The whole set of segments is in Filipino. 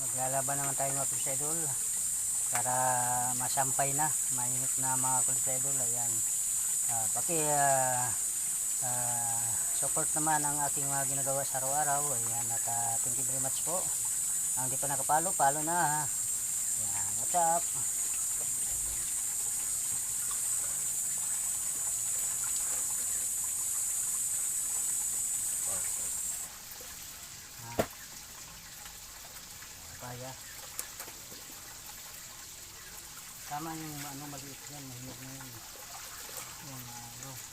Maglalaban naman tayo mga kulis idol para masampay na, mainit na mga kulis idol. Ayan, paki support naman ang aking mga ginagawa sa araw-araw. Ayan, at thank you very much po. Ang di pa nakapalo, palo na ha. Ayan, what's up? Kaya tama yung ano, maliit yan, mahinog na yan yung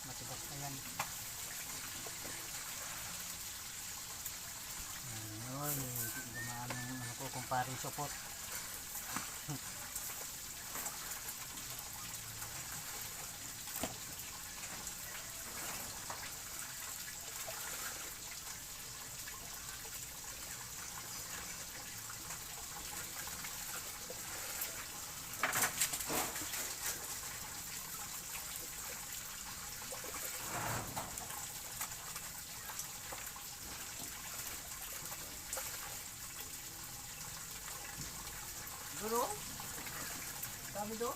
matigas na yan. Ayun, dumaan yung ano ko, kumparing support. Doon? Kami doon?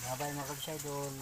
Babay mga kabisay doon.